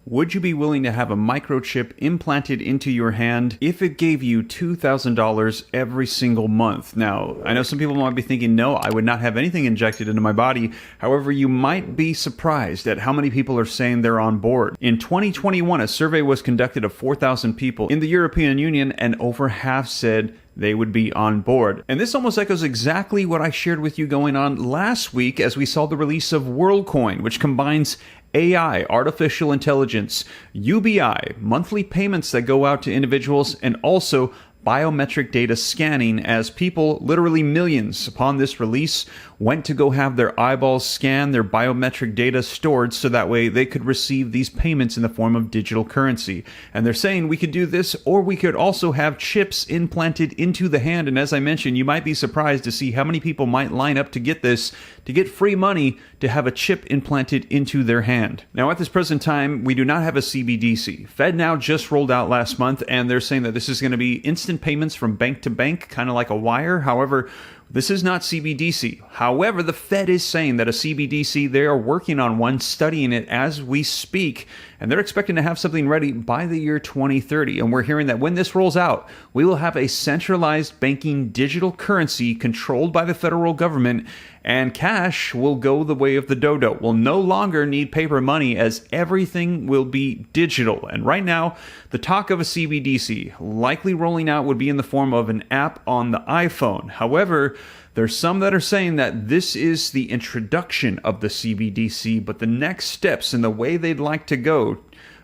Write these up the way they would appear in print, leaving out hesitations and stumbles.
Would you be willing to have a microchip implanted into your hand if it gave you $2,000 every single month? Now, I know some people might be thinking, no, I would not have anything injected into my body. However, you might be surprised at how many people are saying they're on board. In 2021, a survey was conducted of 4,000 people in the European Union, and over half said they would be on board. And this almost echoes exactly what I shared with you going on last week as we saw the release of WorldCoin, which combines AI, artificial intelligence, UBI, monthly payments that go out to individuals, and also biometric data scanning, as people, literally millions upon this release, went to go have their eyeballs scanned, their biometric data stored, so that way they could receive these payments in the form of digital currency. And they're saying we could do this, or we could also have chips implanted into the hand. And as I mentioned, you might be surprised to see how many people might line up to get this, to get free money to have a chip implanted into their hand. Now, at this present time, we do not have a CBDC. FedNow just rolled out last month, and they're saying that this is going to be instant payments from bank to bank, kind of like a wire. However, this is not CBDC. However, the Fed is saying that a CBDC, they are working on one, studying it as we speak, and they're expecting to have something ready by the year 2030. And we're hearing that when this rolls out, we will have a centralized banking digital currency controlled by the federal government, and cash will go the way of the dodo. We'll no longer need paper money, as everything will be digital. And right now, the talk of a CBDC likely rolling out would be in the form of an app on the iPhone. However, there's some that are saying that this is the introduction of the CBDC, but the next steps and the way they'd like to go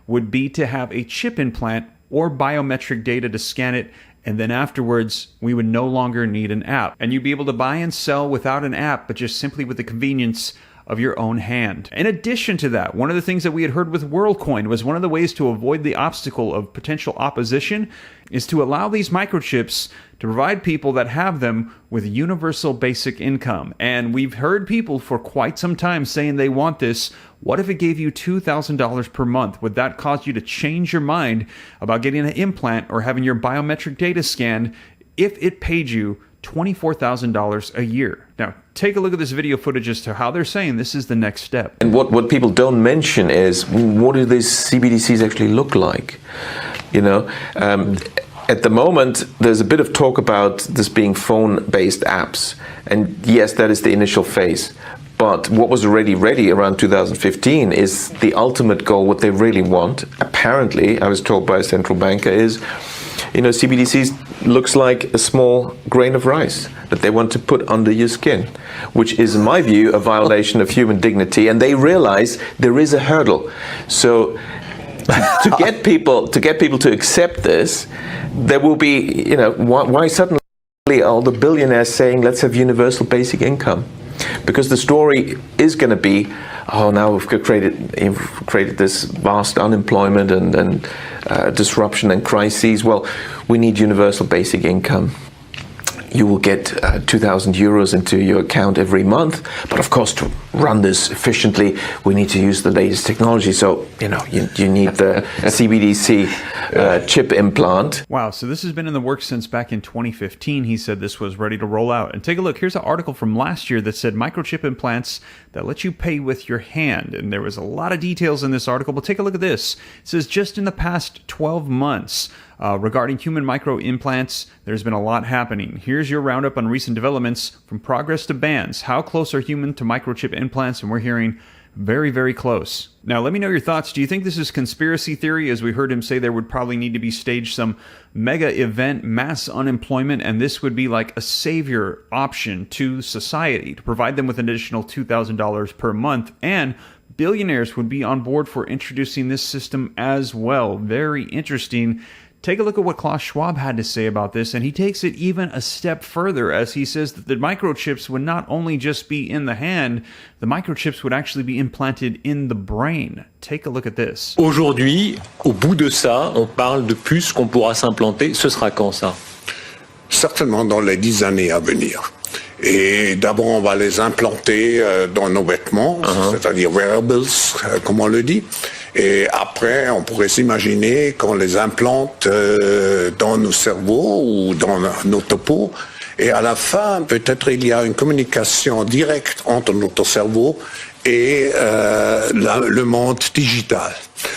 would be to have a chip implant or biometric data to scan it, and then afterwards, we would no longer need an app. And you'd be able to buy and sell without an app, but just simply with the convenience of your own hand. In addition to that, one of the things that we had heard with WorldCoin was one of the ways to avoid the obstacle of potential opposition is to allow these microchips to provide people that have them with universal basic income. And we've heard people for quite some time saying they want this. What if it gave you $2,000 per month? Would that cause you to change your mind about getting an implant or having your biometric data scanned if it paid you $24,000 a year? Now, take a look at this video footage as to how they're saying this is the next step. And what people don't mention is, what do these CBDCs actually look like? You know, at the moment, there's a bit of talk about this being phone-based apps. And yes, that is the initial phase. But what was already ready around 2015 is the ultimate goal. What they really want, apparently, I was told by a central banker, is, you know, CBDCs looks like a small grain of rice that they want to put under your skin, which is, in my view, a violation of human dignity. And they realize there is a hurdle. So to get people to accept this, there will be, you know, why suddenly are the billionaires saying, let's have universal basic income? Because the story is going to be, oh, now we've created this vast unemployment and disruption and crises. Well, we need universal basic income. You will get 2,000 euros into your account every month. But of course, to run this efficiently, we need to use the latest technology. So, you know, you need the CBDC chip implant. Wow, so this has been in the works since back in 2015. He said this was ready to roll out. And take a look. Here's an article from last year that said microchip implants that let you pay with your hand. And there was a lot of details in this article, but take a look at this. It says just in the past 12 months, regarding human micro implants, there's been a lot happening. Here's your roundup on recent developments from progress to bans. How close are human to microchip implants? And we're hearing very, very close. Now, let me know your thoughts. Do you think this is conspiracy theory? As we heard him say, there would probably need to be staged some mega event, mass unemployment, and this would be like a savior option to society to provide them with an additional $2,000 per month, and billionaires would be on board for introducing this system as well. Very interesting. Take a look at what Klaus Schwab had to say about this, and he takes it even a step further as he says that the microchips would not only just be in the hand, the microchips would actually be implanted in the brain. Take a look at this. Aujourd'hui, au bout de ça, on parle de puces qu'on pourra s'implanter. Ce sera quand ça? Certainement dans les 10 années à venir. Et d'abord, on va les implanter dans nos vêtements, c'est-à-dire wearables, comme on le dit. Et après, on pourrait s'imaginer qu'on les implante dans nos cerveaux ou dans notre peau. Et à la fin, peut-être il y a une communication directe entre notre cerveau et le monde digital.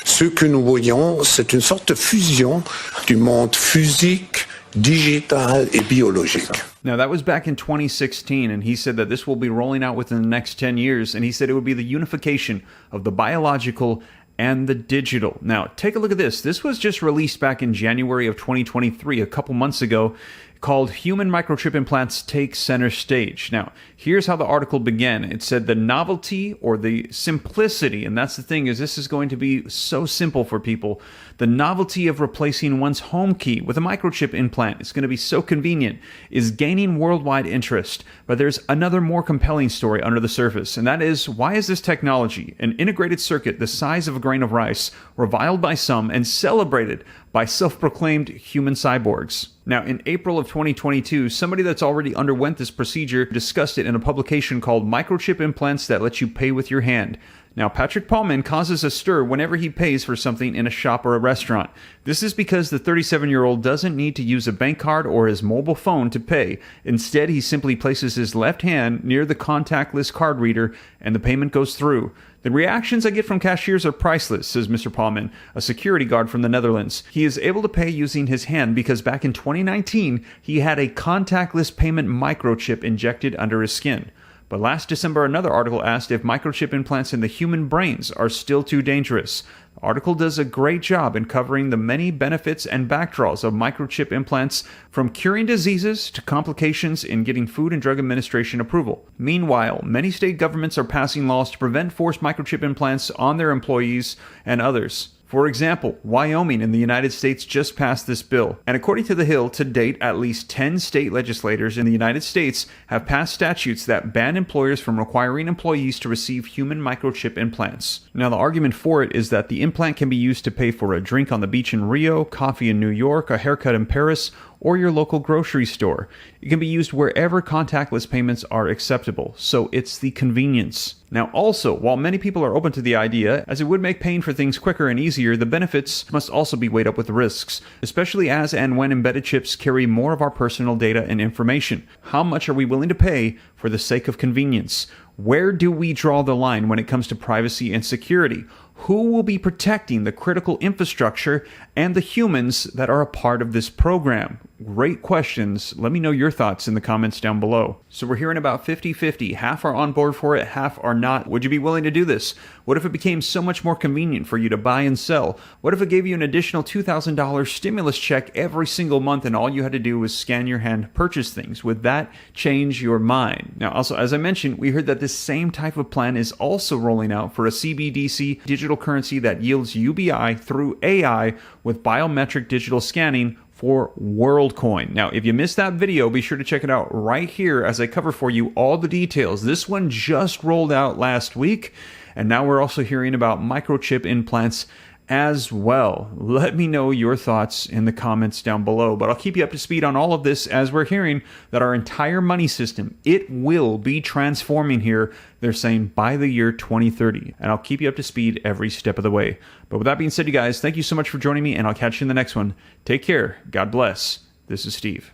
Ce que nous voyons, c'est une sorte de fusion du monde physique, digital et biologique. Now, that was back in 2016, and he said that this will be rolling out within the next 10 years, and he said it would be the unification of the biological and the digital. Now, take a look at this. This was just released back in January of 2023, a couple months ago, called Human Microchip Implants Take Center Stage. Now, here's how the article began. It said the novelty or the simplicity, and that's the thing, is this is going to be so simple for people. The novelty of replacing one's home key with a microchip implant is going to be so convenient, is gaining worldwide interest. But there's another more compelling story under the surface, and that is, why is this technology, an integrated circuit the size of a grain of rice, reviled by some and celebrated by self-proclaimed human cyborgs? Now, in April of 2022, somebody that's already underwent this procedure discussed it in a publication called Microchip Implants That Let You Pay With Your Hand. Now, Patrick Paulman causes a stir whenever he pays for something in a shop or a restaurant. This is because the 37-year-old doesn't need to use a bank card or his mobile phone to pay. Instead, he simply places his left hand near the contactless card reader and the payment goes through. The reactions I get from cashiers are priceless, says Mr. Paulman, a security guard from the Netherlands. He is able to pay using his hand because back in 2019, he had a contactless payment microchip injected under his skin. But last December, another article asked if microchip implants in the human brains are still too dangerous. The article does a great job in covering the many benefits and backdraws of microchip implants, from curing diseases to complications in getting Food and Drug Administration approval. Meanwhile, many state governments are passing laws to prevent forced microchip implants on their employees and others. For example, Wyoming in the United States just passed this bill, and according to The Hill, to date, at least 10 state legislators in the United States have passed statutes that ban employers from requiring employees to receive human microchip implants. Now, the argument for it is that the implant can be used to pay for a drink on the beach in Rio, coffee in New York, a haircut in Paris, or your local grocery store. It can be used wherever contactless payments are acceptable, so it's the convenience. Now also, while many people are open to the idea, as it would make paying for things quicker and easier, the benefits must also be weighed up with the risks, especially as and when embedded chips carry more of our personal data and information. How much are we willing to pay for the sake of convenience? Where do we draw the line when it comes to privacy and security? Who will be protecting the critical infrastructure and the humans that are a part of this program? Great questions. Let me know your thoughts in the comments down below. So we're hearing about 50-50. Half are on board for it, half are not. Would you be willing to do this? What if it became so much more convenient for you to buy and sell? What if it gave you an additional $2,000 stimulus check every single month and all you had to do was scan your hand to purchase things? Would that change your mind? Now, also, as I mentioned, we heard that this same type of plan is also rolling out for a CBDC digital currency that yields UBI through AI with biometric digital scanning for WorldCoin. Now, if you missed that video, be sure to check it out right here as I cover for you all the details. This one just rolled out last week, and now we're also hearing about microchip implants as well. Let me know your thoughts in the comments down below, but I'll keep you up to speed on all of this as we're hearing that our entire money system, it will be transforming here. They're saying by the year 2030, and I'll keep you up to speed every step of the way. But with that being said, you guys, thank you so much for joining me, and I'll catch you in the next one. Take care. God bless. This is Steve.